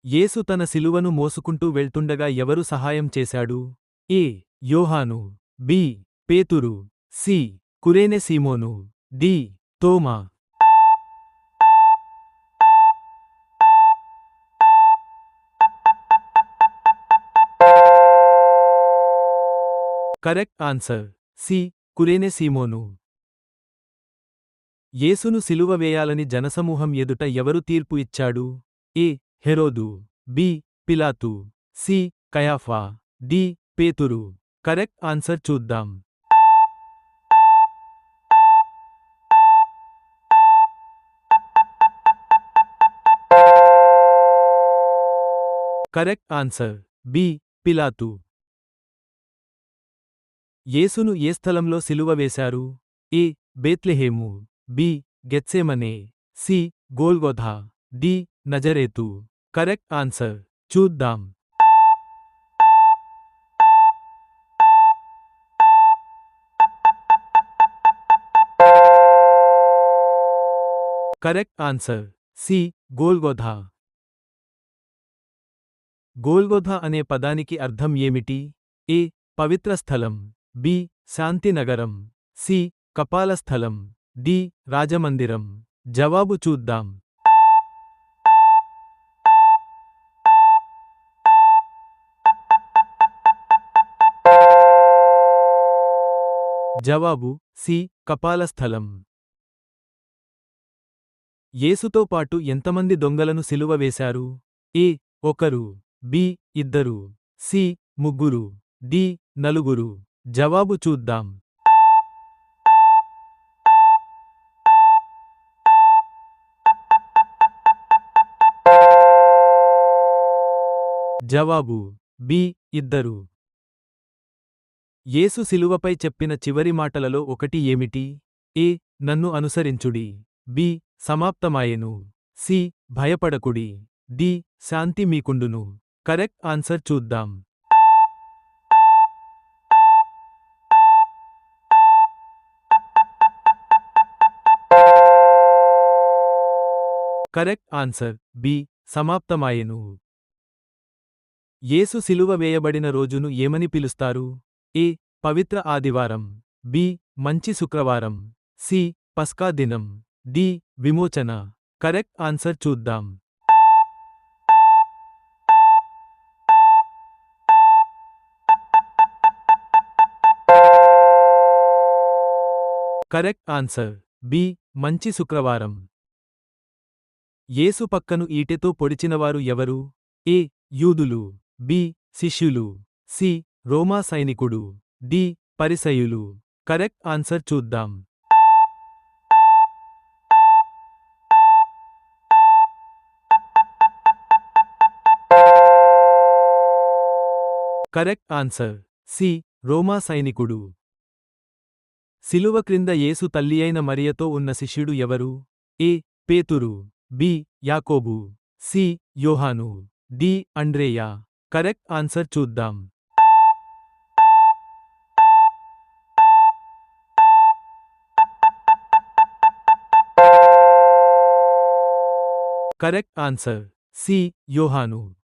యేసు తన శిలువను మోసుకుంటూ వెళ్తుండగా ఎవరు సహాయం చేశాడు? ఏ. యోహాను. బి. పేతురు. సి. కురేనె సీమోను. డి. తోమా. Correct answer C. కురేనె సీమోను. యేసును సిలువ వేయాలని జనసమూహం ఎదుట ఎవరు తీర్పు ఇచ్చాడు? ఏ. హెరోదు. బి. పిలాతు. సి. కయాఫా. డి. పేతురు. కరెక్ట్ ఆన్సర్ చూద్దాం. Correct answer B. పిలాతు. యేసును ఏ స్థలంలో సిలువ వేశారు? ఏ. బేత్లెహేము. బి. గెత్సేమనే. సి. గోల్గొథా. డి. నజరేతు. కరెక్ట్ ఆన్సర్ చూద్దాం. Correct answer C. గోల్గొథా. గోల్గొథా అనే పదానికి అర్థం ఏమిటి? ఏ. పవిత్ర స్థలం. బి. శాంతినగరం. సి. కపాలస్థలం. డి. రాజమందిరం. జవాబు చూద్దాం. జవాబు సి. కపాలస్థలం. యేసుతో పాటు ఎంతమంది దొంగలను సిలువ వేశారు? ఏ. ఒకరు. బి. ఇద్దరు. సి. ముగ్గురు. డి. నలుగురు. జవాబు చూద్దాం. జవాబు బి. ఇద్దరు. యేసు సిలువపై చెప్పిన చివరి మాటలలో ఒకటి ఏమిటి? ఏ. నన్ను అనుసరించుడి. బి. సమాప్తమాయెను. సి. భయపడకుడి. డి. శాంతి మీకుండును. కరెక్ట్ ఆన్సర్ చూద్దాం. Correct answer B. సమాప్తమాయెను. యేసు సిలువ వేయబడిన రోజును ఏమని పిలుస్తారు? ఏ. పవిత్ర ఆదివారం. బి. మంచి శుక్రవారం. సి. పస్కా దినం. డి. విమోచన. కరెక్ట్ ఆన్సర్ చూద్దాం. Correct answer B. మంచి శుక్రవారం. యేసు పక్కను ఈటెతో పొడిచినవారు ఎవరు? ఏ. యూదులు. బి. శిష్యులు. సి. రోమా సైనికుడు. డి. పరిసయులు. కరెక్ట్ ఆన్సర్ చూద్దాం. Correct answer C. రోమా సైనికుడు. సిలువ క్రింద యేసు తల్లియైన మరియతో ఉన్న శిష్యుడు ఎవరు? ఏ. పేతురు. బి. యాకోబు. సి. యోహాను. డి. అండ్రేయ. కరెక్ట్ ఆన్సర్ చూద్దాం. Correct answer C. యోహాను.